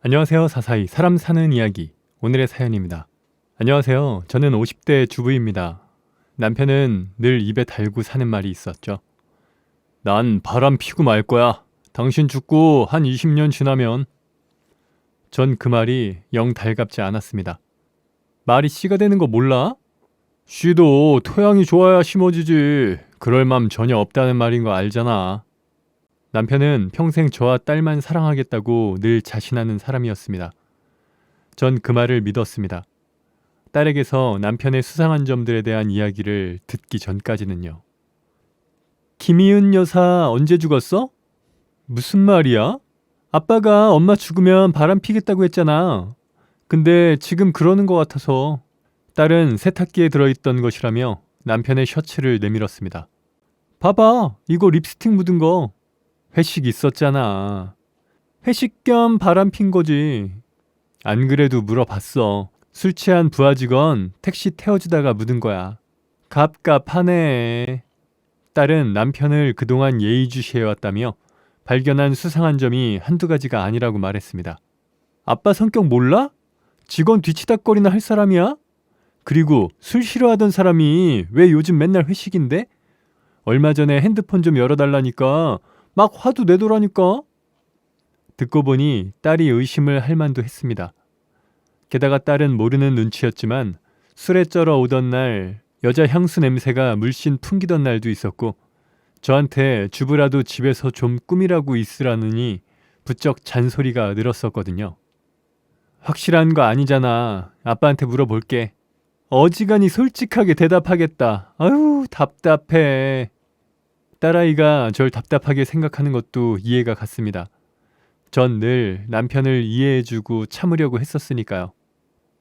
안녕하세요. 사사이 사람 사는 이야기 오늘의 사연입니다. 안녕하세요. 저는 50대 주부입니다. 남편은 늘 입에 달고 사는 말이 있었죠. 난 바람 피고 말 거야. 당신 죽고 한 20년 지나면. 전 그 말이 영 달갑지 않았습니다. 말이 씨가 되는 거 몰라? 씨도 토양이 좋아야 심어지지. 그럴 맘 전혀 없다는 말인 거 알잖아. 남편은 평생 저와 딸만 사랑하겠다고 늘 자신하는 사람이었습니다. 전 그 말을 믿었습니다. 딸에게서 남편의 수상한 점들에 대한 이야기를 듣기 전까지는요. 김희은 여사 언제 죽었어? 무슨 말이야? 아빠가 엄마 죽으면 바람 피겠다고 했잖아. 근데 지금 그러는 것 같아서. 딸은 세탁기에 들어있던 것이라며 남편의 셔츠를 내밀었습니다. 봐봐, 이거 립스틱 묻은 거. 회식 있었잖아. 회식 겸 바람 핀 거지. 안 그래도 물어봤어. 술 취한 부하 직원 택시 태워주다가 묻은 거야. 갑갑하네. 딸은 남편을 그동안 예의주시해왔다며 발견한 수상한 점이 한두 가지가 아니라고 말했습니다. 아빠 성격 몰라? 직원 뒤치다거리나 할 사람이야? 그리고 술 싫어하던 사람이 왜 요즘 맨날 회식인데? 얼마 전에 핸드폰 좀 열어달라니까 막 화도 내더라니까. 듣고 보니 딸이 의심을 할 만도 했습니다. 게다가 딸은 모르는 눈치였지만 술에 쩔어 오던 날 여자 향수 냄새가 물씬 풍기던 날도 있었고 저한테 주부라도 집에서 좀 꾸미라고 있으라느니 부쩍 잔소리가 늘었었거든요. 확실한 거 아니잖아. 아빠한테 물어볼게. 어지간히 솔직하게 대답하겠다. 아유 답답해. 딸아이가 절 답답하게 생각하는 것도 이해가 갔습니다. 전 늘 남편을 이해해주고 참으려고 했었으니까요.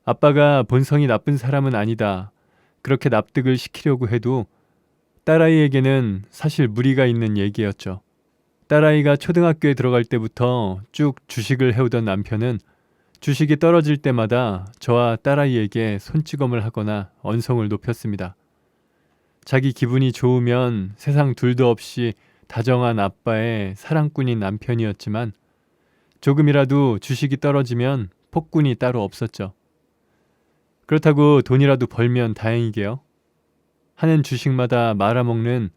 아빠가 본성이 나쁜 사람은 아니다. 그렇게 납득을 시키려고 해도 딸아이에게는 사실 무리가 있는 얘기였죠. 딸아이가 초등학교에 들어갈 때부터 쭉 주식을 해오던 남편은 주식이 떨어질 때마다 저와 딸아이에게 손찌검을 하거나 언성을 높였습니다. 자기 기분이 좋으면 세상 둘도 없이 다정한 아빠의 사랑꾼인 남편이었지만 조금이라도 주식이 떨어지면 폭군이 따로 없었죠. 그렇다고 돈이라도 벌면 다행이게요. 하는 주식마다 말아먹는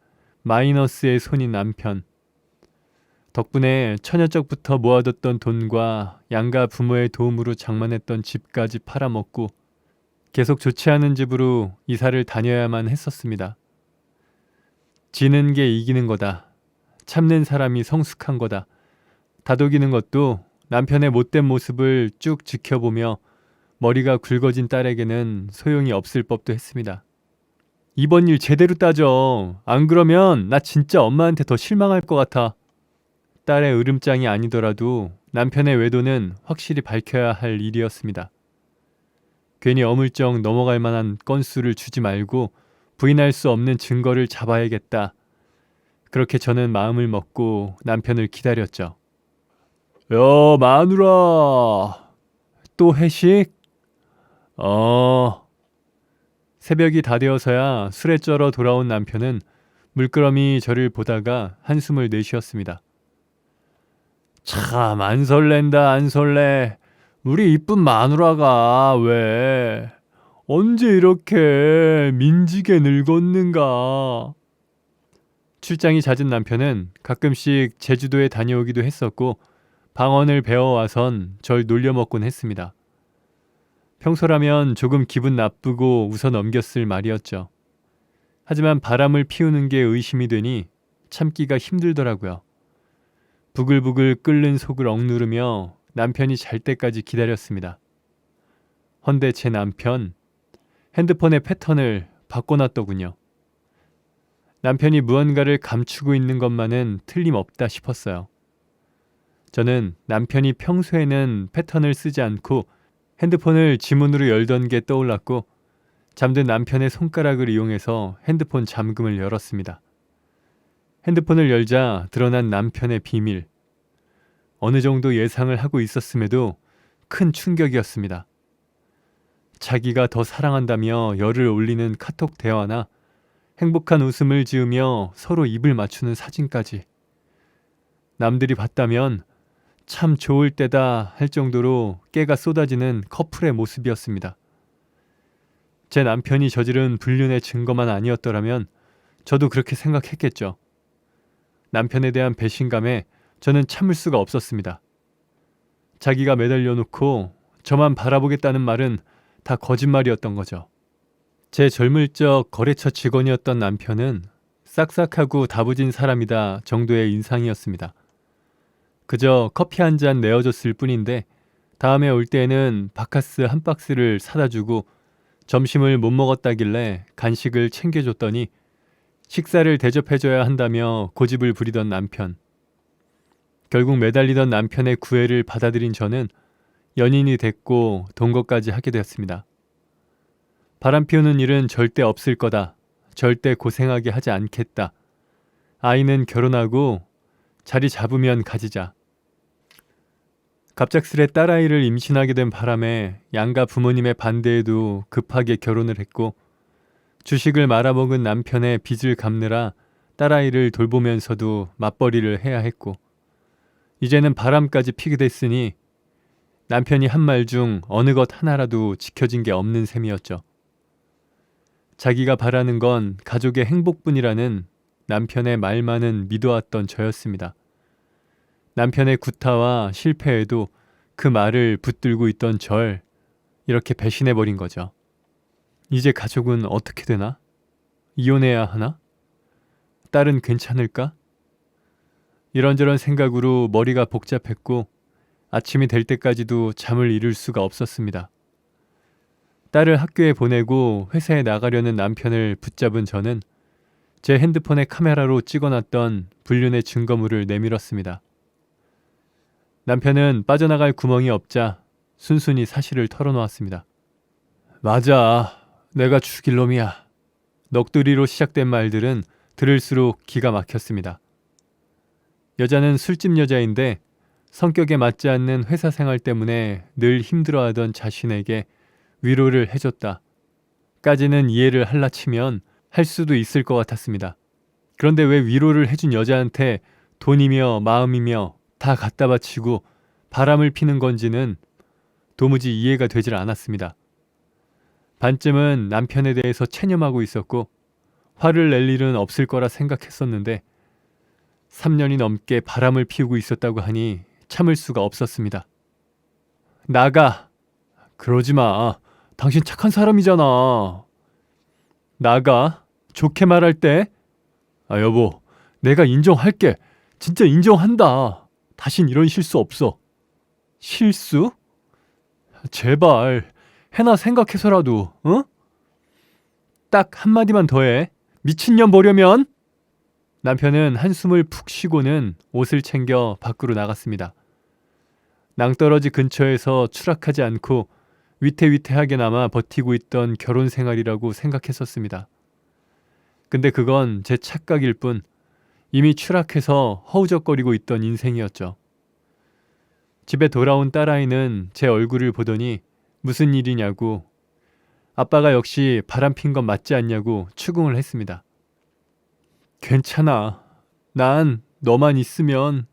마이너스의 손인 남편. 덕분에 처녀적부터 모아뒀던 돈과 양가 부모의 도움으로 장만했던 집까지 팔아먹고 계속 좋지 않은 집으로 이사를 다녀야만 했었습니다. 지는 게 이기는 거다. 참는 사람이 성숙한 거다. 다독이는 것도 남편의 못된 모습을 쭉 지켜보며 머리가 굵어진 딸에게는 소용이 없을 법도 했습니다. 이번 일 제대로 따져. 안 그러면 나 진짜 엄마한테 더 실망할 것 같아. 딸의 으름장이 아니더라도 남편의 외도는 확실히 밝혀야 할 일이었습니다. 괜히 어물쩍 넘어갈 만한 건수를 주지 말고 부인할 수 없는 증거를 잡아야겠다. 그렇게 저는 마음을 먹고 남편을 기다렸죠. 야, 마누라. 또 회식? 새벽이 다 되어서야 술에 쩔어 돌아온 남편은 물끄러미 저를 보다가 한숨을 내쉬었습니다. 참 안 설렌다 안 설레. 우리 이쁜 마누라가 왜 언제 이렇게 민지게 늙었는가. 출장이 잦은 남편은 가끔씩 제주도에 다녀오기도 했었고 방언을 배워와선 절 놀려먹곤 했습니다. 평소라면 조금 기분 나쁘고 웃어 넘겼을 말이었죠. 하지만 바람을 피우는 게 의심이 되니 참기가 힘들더라고요. 부글부글 끓는 속을 억누르며 남편이 잘 때까지 기다렸습니다. 헌데 제 남편, 핸드폰의 패턴을 바꿔놨더군요. 남편이 무언가를 감추고 있는 것만은 틀림없다 싶었어요. 저는 남편이 평소에는 패턴을 쓰지 않고 핸드폰을 지문으로 열던 게 떠올랐고 잠든 남편의 손가락을 이용해서 핸드폰 잠금을 열었습니다. 핸드폰을 열자 드러난 남편의 비밀. 어느 정도 예상을 하고 있었음에도 큰 충격이었습니다. 자기가 더 사랑한다며 열을 올리는 카톡 대화나 행복한 웃음을 지으며 서로 입을 맞추는 사진까지. 남들이 봤다면 참 좋을 때다 할 정도로 깨가 쏟아지는 커플의 모습이었습니다. 제 남편이 저지른 불륜의 증거만 아니었더라면 저도 그렇게 생각했겠죠. 남편에 대한 배신감에 저는 참을 수가 없었습니다. 자기가 매달려 놓고 저만 바라보겠다는 말은 다 거짓말이었던 거죠. 제 젊을 적 거래처 직원이었던 남편은 싹싹하고 다부진 사람이다 정도의 인상이었습니다. 그저 커피 한 잔 내어줬을 뿐인데 다음에 올 때에는 바카스 한 박스를 사다 주고 점심을 못 먹었다길래 간식을 챙겨줬더니 식사를 대접해줘야 한다며 고집을 부리던 남편. 결국 매달리던 남편의 구애를 받아들인 저는 연인이 됐고 동거까지 하게 되었습니다. 바람 피우는 일은 절대 없을 거다. 절대 고생하게 하지 않겠다. 아이는 결혼하고 자리 잡으면 가지자. 갑작스레 딸아이를 임신하게 된 바람에 양가 부모님의 반대에도 급하게 결혼을 했고 주식을 말아먹은 남편의 빚을 갚느라 딸아이를 돌보면서도 맞벌이를 해야 했고 이제는 바람까지 피게 됐으니 남편이 한 말 중 어느 것 하나라도 지켜진 게 없는 셈이었죠. 자기가 바라는 건 가족의 행복뿐이라는 남편의 말만은 믿어왔던 저였습니다. 남편의 구타와 실패에도 그 말을 붙들고 있던 절 이렇게 배신해버린 거죠. 이제 가족은 어떻게 되나? 이혼해야 하나? 딸은 괜찮을까? 이런저런 생각으로 머리가 복잡했고 아침이 될 때까지도 잠을 이룰 수가 없었습니다. 딸을 학교에 보내고 회사에 나가려는 남편을 붙잡은 저는 제 핸드폰에 카메라로 찍어놨던 불륜의 증거물을 내밀었습니다. 남편은 빠져나갈 구멍이 없자 순순히 사실을 털어놓았습니다. 맞아. 내가 죽일 놈이야. 넋두리로 시작된 말들은 들을수록 기가 막혔습니다. 여자는 술집 여자인데 성격에 맞지 않는 회사 생활 때문에 늘 힘들어하던 자신에게 위로를 해줬다. 까지는 이해를 할라 치면 할 수도 있을 것 같았습니다. 그런데 왜 위로를 해준 여자한테 돈이며 마음이며 다 갖다 바치고 바람을 피는 건지는 도무지 이해가 되질 않았습니다. 반쯤은 남편에 대해서 체념하고 있었고 화를 낼 일은 없을 거라 생각했었는데 3년이 넘게 바람을 피우고 있었다고 하니 참을 수가 없었습니다. 나가. 그러지 마. 당신 착한 사람이잖아. 나가. 좋게 말할 때. 여보, 내가 인정할게. 진짜 인정한다. 다신 이런 실수 없어. 실수? 제발 해나 생각해서라도 응? 딱 한마디만 더해. 미친년 보려면. 남편은 한숨을 푹 쉬고는 옷을 챙겨 밖으로 나갔습니다. 낭떠러지 근처에서 추락하지 않고 위태위태하게나마 버티고 있던 결혼 생활이라고 생각했었습니다. 근데 그건 제 착각일 뿐 이미 추락해서 허우적거리고 있던 인생이었죠. 집에 돌아온 딸아이는 제 얼굴을 보더니 무슨 일이냐고 아빠가 역시 바람핀 건 맞지 않냐고 추궁을 했습니다. 괜찮아. 난 너만 있으면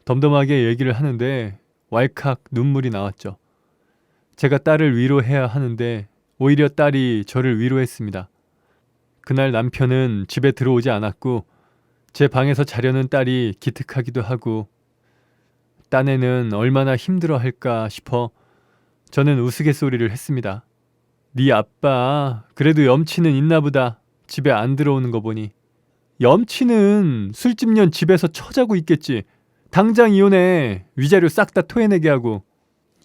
덤덤하게 얘기를 하는데 왈칵 눈물이 나왔죠. 제가 딸을 위로해야 하는데 오히려 딸이 저를 위로했습니다. 그날 남편은 집에 들어오지 않았고 제 방에서 자려는 딸이 기특하기도 하고 딴에는 얼마나 힘들어할까 싶어 저는 우스갯소리를 했습니다. 네 아빠 그래도 염치는 있나 보다. 집에 안 들어오는 거 보니. 염치는 술집년 집에서 처자고 있겠지. 당장 이혼해. 위자료 싹 다 토해내게 하고.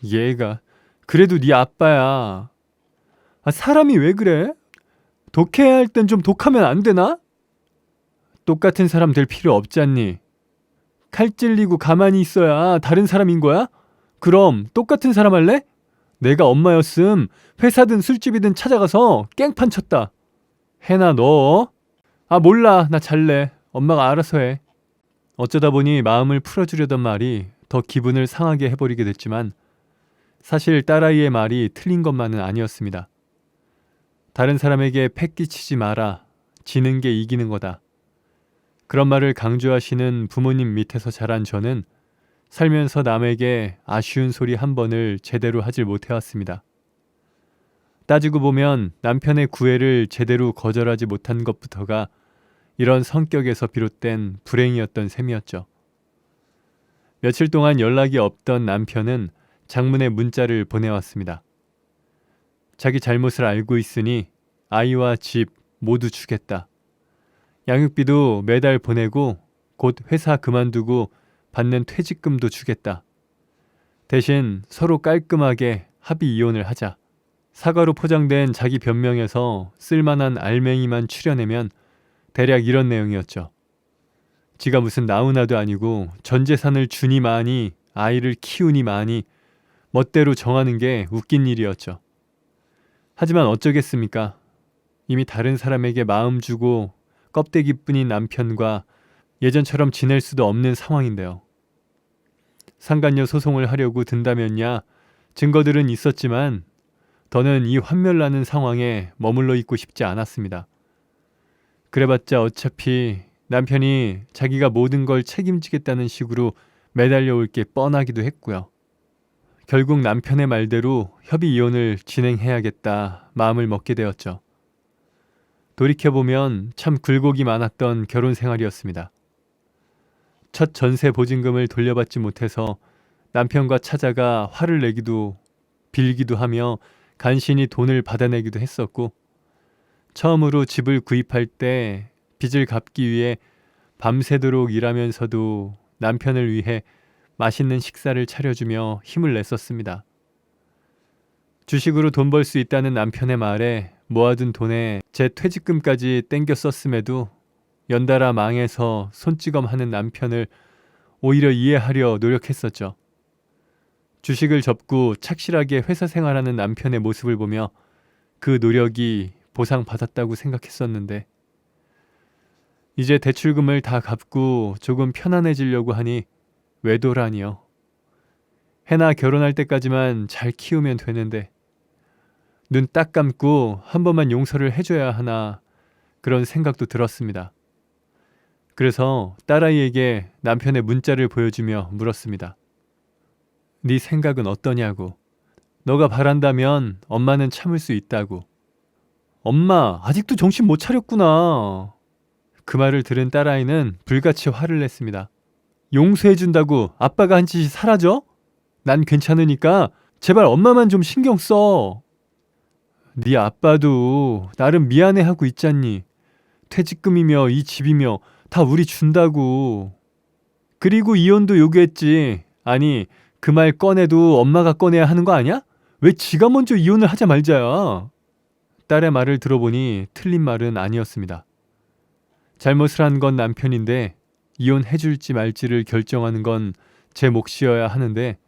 얘가 그래도 네 아빠야. 사람이 왜 그래? 독해야 할 땐 좀 독하면 안 되나? 똑같은 사람 될 필요 없지 않니? 칼 찔리고 가만히 있어야 다른 사람인 거야? 그럼 똑같은 사람 할래? 내가 엄마였음 회사든 술집이든 찾아가서 깽판 쳤다. 해나 너? 몰라. 나 잘래. 엄마가 알아서 해. 어쩌다 보니 마음을 풀어주려던 말이 더 기분을 상하게 해버리게 됐지만 사실 딸아이의 말이 틀린 것만은 아니었습니다. 다른 사람에게 패 끼치지 마라. 지는 게 이기는 거다. 그런 말을 강조하시는 부모님 밑에서 자란 저는 살면서 남에게 아쉬운 소리 한 번을 제대로 하질 못해왔습니다. 따지고 보면 남편의 구애를 제대로 거절하지 못한 것부터가 이런 성격에서 비롯된 불행이었던 셈이었죠. 며칠 동안 연락이 없던 남편은 장문의 문자를 보내왔습니다. 자기 잘못을 알고 있으니 아이와 집 모두 주겠다. 양육비도 매달 보내고 곧 회사 그만두고 받는 퇴직금도 주겠다. 대신 서로 깔끔하게 합의 이혼을 하자. 사과로 포장된 자기 변명에서 쓸만한 알맹이만 추려내면 대략 이런 내용이었죠. 지가 무슨 나훈아도 아니고 전 재산을 주니 마니 아이를 키우니 마니 멋대로 정하는 게 웃긴 일이었죠. 하지만 어쩌겠습니까? 이미 다른 사람에게 마음 주고 껍데기뿐인 남편과 예전처럼 지낼 수도 없는 상황인데요. 상간녀 소송을 하려고 든다면야 증거들은 있었지만 더는 이 환멸나는 상황에 머물러 있고 싶지 않았습니다. 그래봤자 어차피 남편이 자기가 모든 걸 책임지겠다는 식으로 매달려 올 게 뻔하기도 했고요. 결국 남편의 말대로 협의 이혼을 진행해야겠다 마음을 먹게 되었죠. 돌이켜보면 참 굴곡이 많았던 결혼 생활이었습니다. 첫 전세 보증금을 돌려받지 못해서 남편과 찾아가 화를 내기도 빌기도 하며 간신히 돈을 받아내기도 했었고, 처음으로 집을 구입할 때 빚을 갚기 위해 밤새도록 일하면서도 남편을 위해 맛있는 식사를 차려주며 힘을 냈었습니다. 주식으로 돈 벌 수 있다는 남편의 말에 모아둔 돈에 제 퇴직금까지 땡겨 썼음에도 연달아 망해서 손찌검하는 남편을 오히려 이해하려 노력했었죠. 주식을 접고 착실하게 회사 생활하는 남편의 모습을 보며 그 노력이 보상받았다고 생각했었는데, 이제 대출금을 다 갚고 조금 편안해지려고 하니 외도라니요. 해나 결혼할 때까지만 잘 키우면 되는데 눈 딱 감고 한 번만 용서를 해줘야 하나, 그런 생각도 들었습니다. 그래서 딸아이에게 남편의 문자를 보여주며 물었습니다. 네 생각은 어떠냐고. 너가 바란다면 엄마는 참을 수 있다고. 엄마, 아직도 정신 못 차렸구나. 그 말을 들은 딸아이는 불같이 화를 냈습니다. 용서해준다고 아빠가 한 짓이 사라져? 난 괜찮으니까 제발 엄마만 좀 신경 써. 네 아빠도 나름 미안해하고 있잖니. 퇴직금이며 이 집이며 다 우리 준다고. 그리고 이혼도 요구했지. 아니, 그 말 꺼내도 엄마가 꺼내야 하는 거 아니야? 왜 지가 먼저 이혼을 하자 말자야. 딸의 말을 들어보니 틀린 말은 아니었습니다. 잘못을 한 건 남편인데 이혼해줄지 말지를 결정하는 건 제 몫이어야 하는데,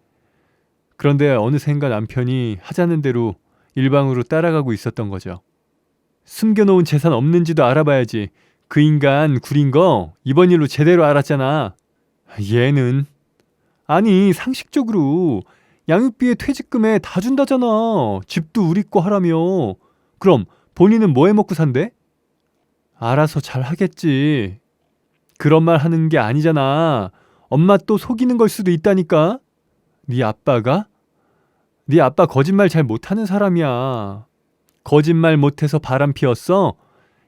그런데 어느샌가 남편이 하자는 대로 일방으로 따라가고 있었던 거죠. 숨겨놓은 재산 없는지도 알아봐야지. 그 인간 구린 거 이번 일로 제대로 알았잖아. 얘는 아니, 상식적으로 양육비에 퇴직금에 다 준다잖아. 집도 우리 거 하라며. 그럼 본인은 뭐 해먹고 산대? 알아서 잘 하겠지. 그런 말 하는 게 아니잖아. 엄마 또 속이는 걸 수도 있다니까. 네 아빠가? 네 아빠 거짓말 잘 못하는 사람이야. 거짓말 못해서 바람 피웠어?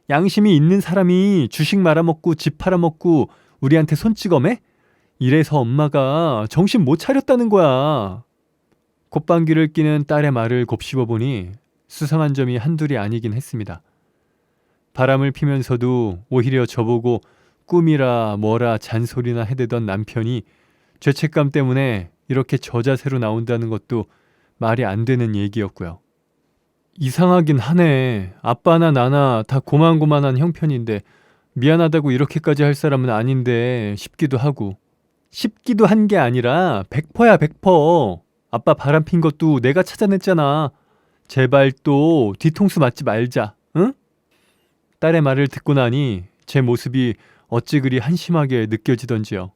양심이 있는 사람이 주식 말아먹고 집 팔아먹고 우리한테 손찌검해? 이래서 엄마가 정신 못 차렸다는 거야. 콧방귀를 뀌는 딸의 말을 곱씹어보니 수상한 점이 한둘이 아니긴 했습니다. 바람을 피면서도 오히려 저보고 꿈이라 뭐라 잔소리나 해대던 남편이 죄책감 때문에 이렇게 저자세로 나온다는 것도 말이 안 되는 얘기였고요. 이상하긴 하네. 아빠나 나나 다 고만고만한 형편인데 미안하다고 이렇게까지 할 사람은 아닌데 싶기도 하고, 싶기도 한 게 아니라 100%야 100%. 아빠 바람핀 것도 내가 찾아냈잖아. 제발 또 뒤통수 맞지 말자. 응? 딸의 말을 듣고 나니 제 모습이 어찌 그리 한심하게 느껴지던지요.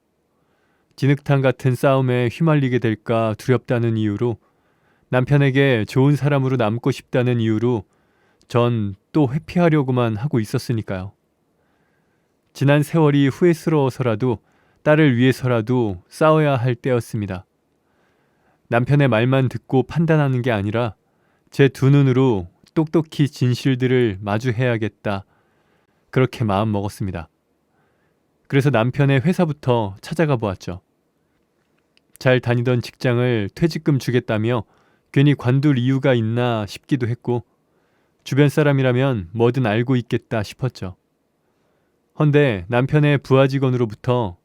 진흙탕 같은 싸움에 휘말리게 될까 두렵다는 이유로, 남편에게 좋은 사람으로 남고 싶다는 이유로 전 또 회피하려고만 하고 있었으니까요. 지난 세월이 후회스러워서라도 딸을 위해서라도 싸워야 할 때였습니다. 남편의 말만 듣고 판단하는 게 아니라 제 두 눈으로 똑똑히 진실들을 마주해야겠다. 그렇게 마음 먹었습니다. 그래서 남편의 회사부터 찾아가 보았죠. 잘 다니던 직장을 퇴직금 주겠다며 괜히 관둘 이유가 있나 싶기도 했고 주변 사람이라면 뭐든 알고 있겠다 싶었죠. 헌데 남편의 부하 직원으로부터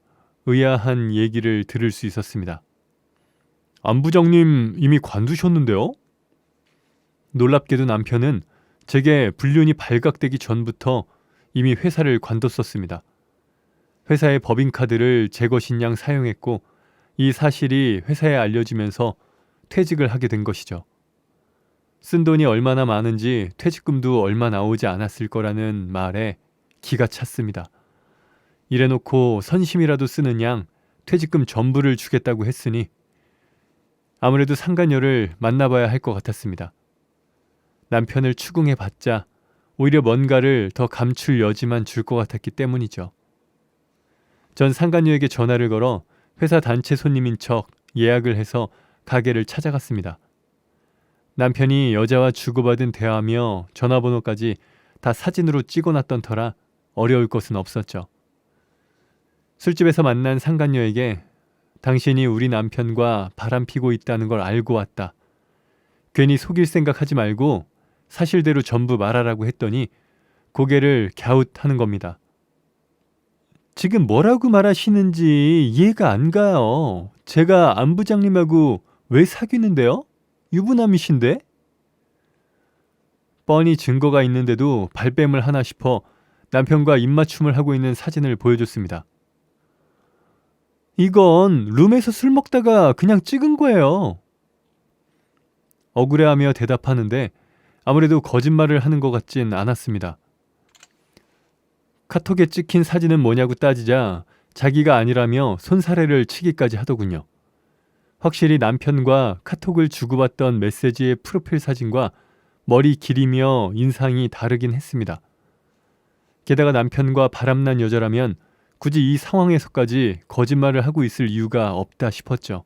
의아한 얘기를 들을 수 있었습니다. 안 부장님 이미 관두셨는데요? 놀랍게도 남편은 제게 불륜이 발각되기 전부터 이미 회사를 관뒀었습니다. 회사의 법인카드를 제 것인 양 사용했고 이 사실이 회사에 알려지면서 퇴직을 하게 된 것이죠. 쓴 돈이 얼마나 많은지 퇴직금도 얼마 나오지 않았을 거라는 말에 기가 찼습니다. 이래놓고 선심이라도 쓰는 양 퇴직금 전부를 주겠다고 했으니 아무래도 상간녀를 만나봐야 할 것 같았습니다. 남편을 추궁해봤자 오히려 뭔가를 더 감출 여지만 줄 것 같았기 때문이죠. 전 상간녀에게 전화를 걸어 회사 단체 손님인 척 예약을 해서 가게를 찾아갔습니다. 남편이 여자와 주고받은 대화며 전화번호까지 다 사진으로 찍어놨던 터라 어려울 것은 없었죠. 술집에서 만난 상간녀에게 당신이 우리 남편과 바람피고 있다는 걸 알고 왔다. 괜히 속일 생각하지 말고 사실대로 전부 말하라고 했더니 고개를 갸웃하는 겁니다. 지금 뭐라고 말하시는지 이해가 안 가요. 제가 안 부장님하고 왜 사귀는데요? 유부남이신데? 뻔히 증거가 있는데도 발뺌을 하나 싶어 남편과 입맞춤을 하고 있는 사진을 보여줬습니다. 이건 룸에서 술 먹다가 그냥 찍은 거예요. 억울해하며 대답하는데 아무래도 거짓말을 하는 것 같진 않았습니다. 카톡에 찍힌 사진은 뭐냐고 따지자 자기가 아니라며 손사래를 치기까지 하더군요. 확실히 남편과 카톡을 주고받던 메시지의 프로필 사진과 머리 길이며 인상이 다르긴 했습니다. 게다가 남편과 바람난 여자라면 굳이 이 상황에서까지 거짓말을 하고 있을 이유가 없다 싶었죠.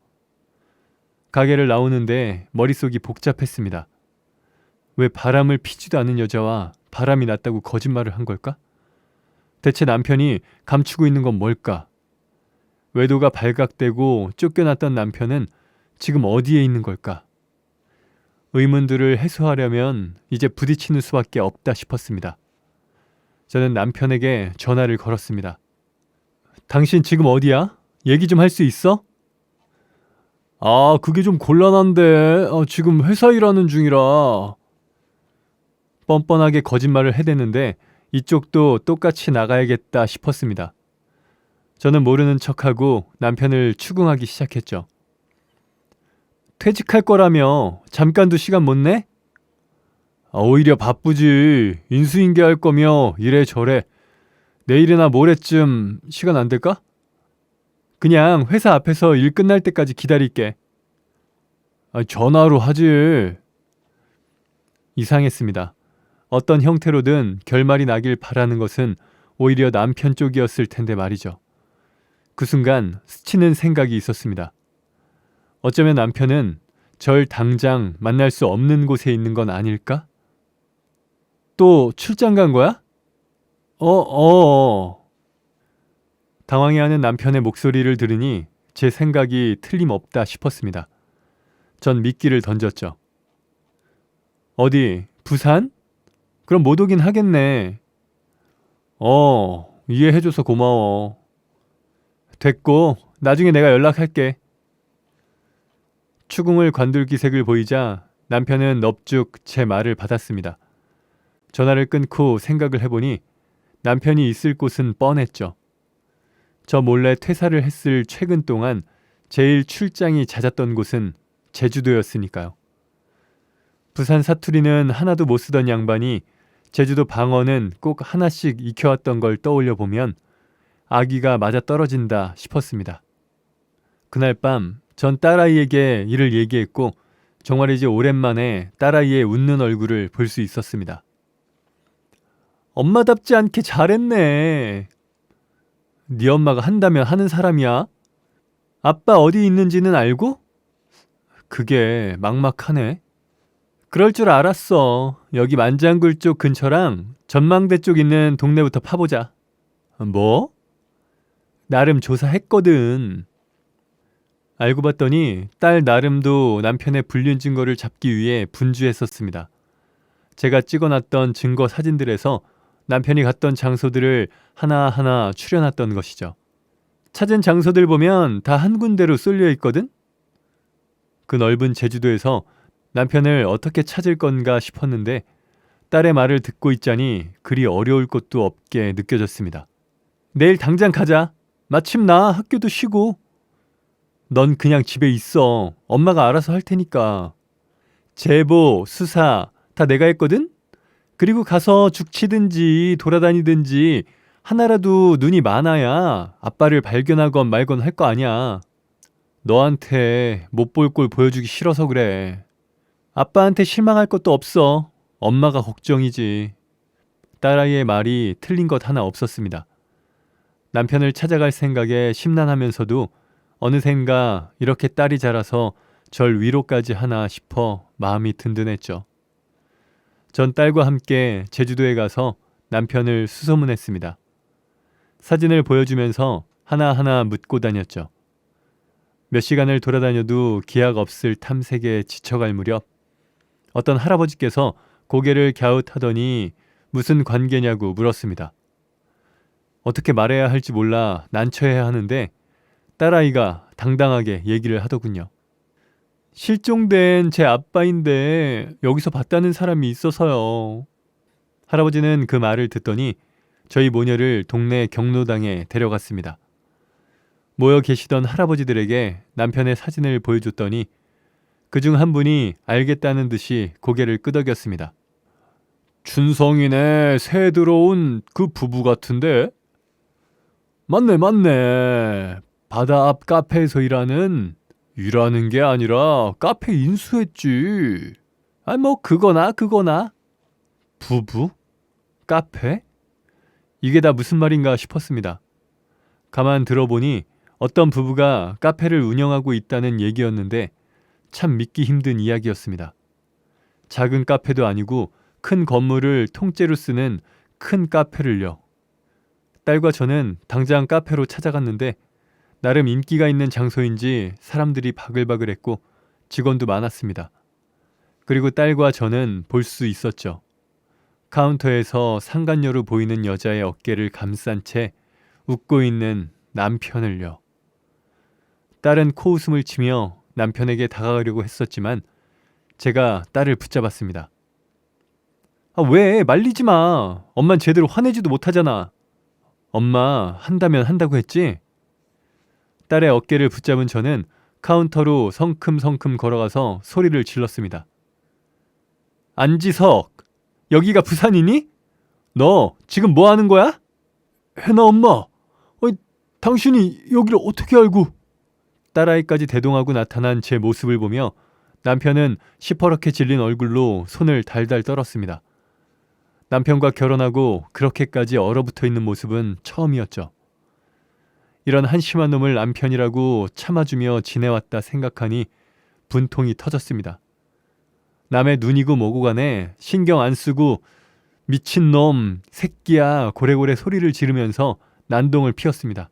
가게를 나오는데 머릿속이 복잡했습니다. 왜 바람을 피지도 않은 여자와 바람이 났다고 거짓말을 한 걸까? 대체 남편이 감추고 있는 건 뭘까? 외도가 발각되고 쫓겨났던 남편은 지금 어디에 있는 걸까? 의문들을 해소하려면 이제 부딪히는 수밖에 없다 싶었습니다. 저는 남편에게 전화를 걸었습니다. 당신 지금 어디야? 얘기 좀 할 수 있어? 그게 좀 곤란한데 지금 회사 일하는 중이라. 뻔뻔하게 거짓말을 해댔는데 이쪽도 똑같이 나가야겠다 싶었습니다. 저는 모르는 척하고 남편을 추궁하기 시작했죠. 퇴직할 거라며 잠깐도 시간 못 내? 오히려 바쁘지. 인수인계할 거며 이래저래. 내일이나 모레쯤 시간 안 될까? 그냥 회사 앞에서 일 끝날 때까지 기다릴게. 전화로 하지. 이상했습니다. 어떤 형태로든 결말이 나길 바라는 것은 오히려 남편 쪽이었을 텐데 말이죠. 그 순간 스치는 생각이 있었습니다. 어쩌면 남편은 절 당장 만날 수 없는 곳에 있는 건 아닐까? 또 출장 간 거야? 당황해하는 남편의 목소리를 들으니 제 생각이 틀림없다 싶었습니다. 전 미끼를 던졌죠. 어디? 부산? 그럼 못 오긴 하겠네. 이해해줘서 고마워. 됐고 나중에 내가 연락할게. 추궁을 관둘 기색을 보이자 남편은 넙죽 제 말을 받았습니다. 전화를 끊고 생각을 해보니 남편이 있을 곳은 뻔했죠. 저 몰래 퇴사를 했을 최근 동안 제일 출장이 잦았던 곳은 제주도였으니까요. 부산 사투리는 하나도 못 쓰던 양반이 제주도 방언은 꼭 하나씩 익혀왔던 걸 떠올려 보면 아기가 맞아 떨어진다 싶었습니다. 그날 밤 전 딸아이에게 이를 얘기했고 정말이지 오랜만에 딸아이의 웃는 얼굴을 볼 수 있었습니다. 엄마답지 않게 잘했네. 네 엄마가 한다면 하는 사람이야? 아빠 어디 있는지는 알고? 그게 막막하네. 그럴 줄 알았어. 여기 만장굴 쪽 근처랑 전망대 쪽 있는 동네부터 파보자. 뭐? 나름 조사했거든. 알고 봤더니 딸 나름도 남편의 불륜 증거를 잡기 위해 분주했었습니다. 제가 찍어놨던 증거 사진들에서 남편이 갔던 장소들을 하나하나 추려놨던 것이죠. 찾은 장소들 보면 다 한 군데로 쏠려 있거든? 그 넓은 제주도에서 남편을 어떻게 찾을 건가 싶었는데 딸의 말을 듣고 있자니 그리 어려울 것도 없게 느껴졌습니다. 내일 당장 가자. 마침 나 학교도 쉬고. 넌 그냥 집에 있어. 엄마가 알아서 할 테니까. 제보, 수사 다 내가 했거든? 그리고 가서 죽치든지 돌아다니든지 하나라도 눈이 많아야 아빠를 발견하건 말건 할 거 아니야. 너한테 못 볼 꼴 보여주기 싫어서 그래. 아빠한테 실망할 것도 없어. 엄마가 걱정이지. 딸아이의 말이 틀린 것 하나 없었습니다. 남편을 찾아갈 생각에 심란하면서도 어느샌가 이렇게 딸이 자라서 절 위로까지 하나 싶어 마음이 든든했죠. 전 딸과 함께 제주도에 가서 남편을 수소문했습니다. 사진을 보여주면서 하나하나 묻고 다녔죠. 몇 시간을 돌아다녀도 기약 없을 탐색에 지쳐갈 무렵 어떤 할아버지께서 고개를 갸웃하더니 무슨 관계냐고 물었습니다. 어떻게 말해야 할지 몰라 난처해야 하는데 딸아이가 당당하게 얘기를 하더군요. 실종된 제 아빠인데 여기서 봤다는 사람이 있어서요. 할아버지는 그 말을 듣더니 저희 모녀를 동네 경로당에 데려갔습니다. 모여 계시던 할아버지들에게 남편의 사진을 보여줬더니 그중 한 분이 알겠다는 듯이 고개를 끄덕였습니다. 춘성이네 새 들어온 그 부부 같은데? 맞네 맞네. 바다 앞 카페에서 일하는 게 아니라 카페 인수했지. 뭐 그거나. 부부? 카페? 이게 다 무슨 말인가 싶었습니다. 가만 들어보니 어떤 부부가 카페를 운영하고 있다는 얘기였는데 참 믿기 힘든 이야기였습니다. 작은 카페도 아니고 큰 건물을 통째로 쓰는 큰 카페를요. 딸과 저는 당장 카페로 찾아갔는데 나름 인기가 있는 장소인지 사람들이 바글바글했고 직원도 많았습니다. 그리고 딸과 저는 볼 수 있었죠. 카운터에서 상간녀로 보이는 여자의 어깨를 감싼 채 웃고 있는 남편을요. 딸은 코웃음을 치며 남편에게 다가가려고 했었지만 제가 딸을 붙잡았습니다. 왜? 말리지 마. 엄만 제대로 화내지도 못하잖아. 엄마 한다면 한다고 했지? 딸의 어깨를 붙잡은 저는 카운터로 성큼성큼 걸어가서 소리를 질렀습니다. 안지석, 여기가 부산이니? 너 지금 뭐 하는 거야? 해나 엄마, 당신이 여기를 어떻게 알고? 딸아이까지 대동하고 나타난 제 모습을 보며 남편은 시퍼렇게 질린 얼굴로 손을 달달 떨었습니다. 남편과 결혼하고 그렇게까지 얼어붙어 있는 모습은 처음이었죠. 이런 한심한 놈을 남편이라고 참아주며 지내왔다 생각하니 분통이 터졌습니다. 남의 눈이고 뭐고 간에 신경 안 쓰고 미친놈, 새끼야 고래고래 소리를 지르면서 난동을 피웠습니다.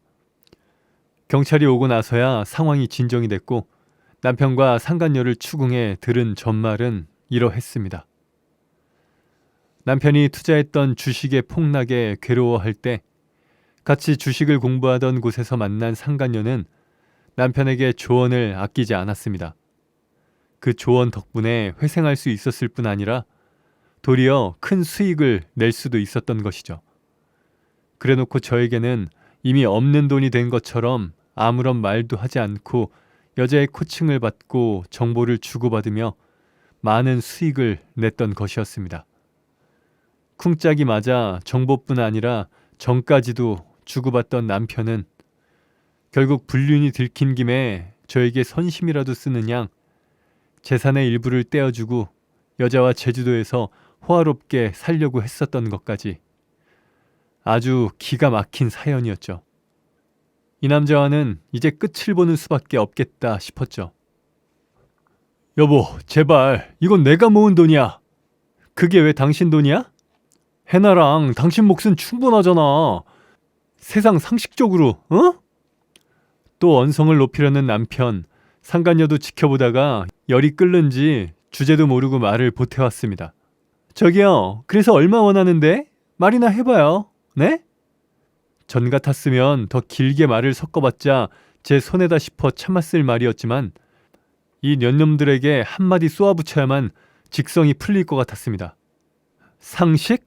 경찰이 오고 나서야 상황이 진정이 됐고 남편과 상간녀를 추궁해 들은 전말은 이러했습니다. 남편이 투자했던 주식의 폭락에 괴로워할 때 같이 주식을 공부하던 곳에서 만난 상간녀는 남편에게 조언을 아끼지 않았습니다. 그 조언 덕분에 회생할 수 있었을 뿐 아니라 도리어 큰 수익을 낼 수도 있었던 것이죠. 그래놓고 저에게는 이미 없는 돈이 된 것처럼 아무런 말도 하지 않고 여자의 코칭을 받고 정보를 주고받으며 많은 수익을 냈던 것이었습니다. 쿵짝이 맞아 정보뿐 아니라 정까지도 주고받던 남편은 결국 불륜이 들킨 김에 저에게 선심이라도 쓰는 양 재산의 일부를 떼어주고 여자와 제주도에서 호화롭게 살려고 했었던 것까지 아주 기가 막힌 사연이었죠. 이 남자와는 이제 끝을 보는 수밖에 없겠다 싶었죠. 여보, 제발, 이건 내가 모은 돈이야. 그게 왜 당신 돈이야? 해나랑 당신 몫은 충분하잖아. 세상 상식적으로, 어? 또 언성을 높이려는 남편, 상간녀도 지켜보다가 열이 끓는지 주제도 모르고 말을 보태왔습니다. 저기요, 그래서 얼마 원하는데? 말이나 해봐요. 네? 전 같았으면 더 길게 말을 섞어봤자 제 손에다 싶어 참았을 말이었지만 이 년놈들에게 한마디 쏘아붙여야만 직성이 풀릴 것 같았습니다. 상식?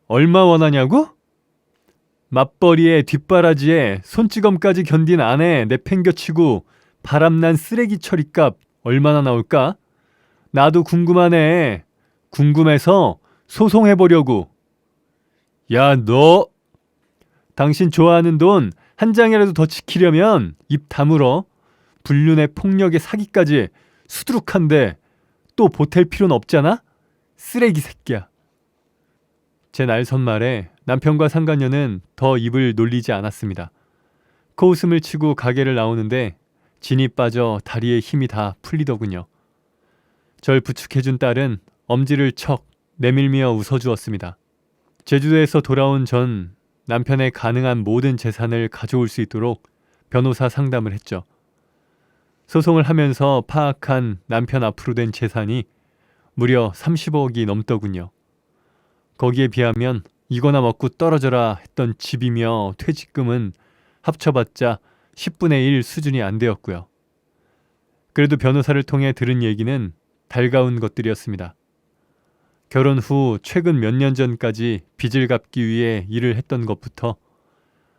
얼마 원하냐고? 맞벌이에 뒷바라지에 손찌검까지 견딘 아내 내팽겨치고 바람난 쓰레기 처리값 얼마나 나올까? 나도 궁금하네. 궁금해서 소송해보려고. 야, 너 당신 좋아하는 돈 한 장이라도 더 지키려면 입 다물어. 불륜의 폭력의 사기까지 수두룩한데 또 보탤 필요는 없잖아? 쓰레기 새끼야. 제 날선 말에 남편과 상간녀는 더 입을 놀리지 않았습니다. 코웃음을 치고 가게를 나오는데 진이 빠져 다리에 힘이 다 풀리더군요. 절 부축해준 딸은 엄지를 척 내밀며 웃어주었습니다. 제주도에서 돌아온 전 남편의 가능한 모든 재산을 가져올 수 있도록 변호사 상담을 했죠. 소송을 하면서 파악한 남편 앞으로 된 재산이 무려 30억이 넘더군요. 거기에 비하면 이거나 먹고 떨어져라 했던 집이며 퇴직금은 합쳐봤자 10분의 1 수준이 안 되었고요. 그래도 변호사를 통해 들은 얘기는 달가운 것들이었습니다. 결혼 후 최근 몇 년 전까지 빚을 갚기 위해 일을 했던 것부터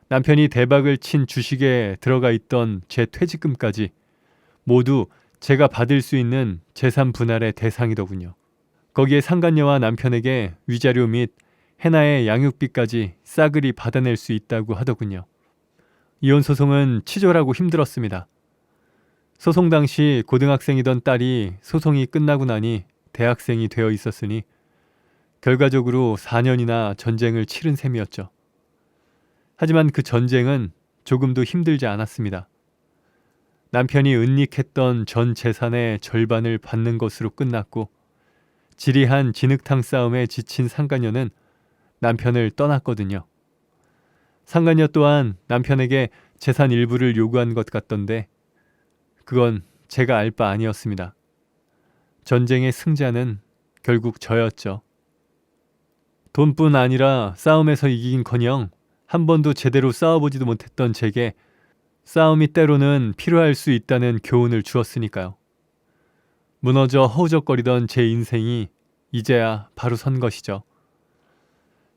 남편이 대박을 친 주식에 들어가 있던 제 퇴직금까지 모두 제가 받을 수 있는 재산 분할의 대상이더군요. 거기에 상간녀와 남편에게 위자료 및 해나의 양육비까지 싸그리 받아낼 수 있다고 하더군요. 이혼 소송은 치졸하고 힘들었습니다. 소송 당시 고등학생이던 딸이 소송이 끝나고 나니 대학생이 되어 있었으니 결과적으로 4년이나 전쟁을 치른 셈이었죠. 하지만 그 전쟁은 조금도 힘들지 않았습니다. 남편이 은닉했던 전 재산의 절반을 받는 것으로 끝났고 지리한 진흙탕 싸움에 지친 상간녀는 남편을 떠났거든요. 상간녀 또한 남편에게 재산 일부를 요구한 것 같던데 그건 제가 알 바 아니었습니다. 전쟁의 승자는 결국 저였죠. 돈뿐 아니라 싸움에서 이기긴커녕 한 번도 제대로 싸워보지도 못했던 제게 싸움이 때로는 필요할 수 있다는 교훈을 주었으니까요. 무너져 허우적거리던 제 인생이 이제야 바로 선 것이죠.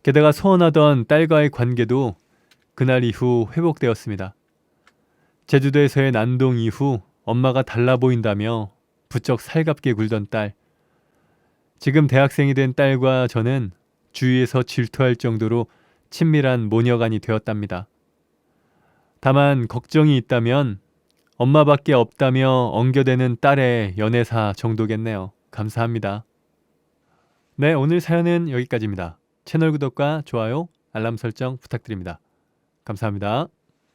게다가 소원하던 딸과의 관계도 그날 이후 회복되었습니다. 제주도에서의 난동 이후 엄마가 달라 보인다며 부쩍 살갑게 굴던 딸. 지금 대학생이 된 딸과 저는 주위에서 질투할 정도로 친밀한 모녀간이 되었답니다. 다만 걱정이 있다면 엄마밖에 없다며 엉겨대는 딸의 연애사 정도겠네요. 감사합니다. 네, 오늘 사연은 여기까지입니다. 채널 구독과 좋아요, 알람 설정 부탁드립니다. 감사합니다.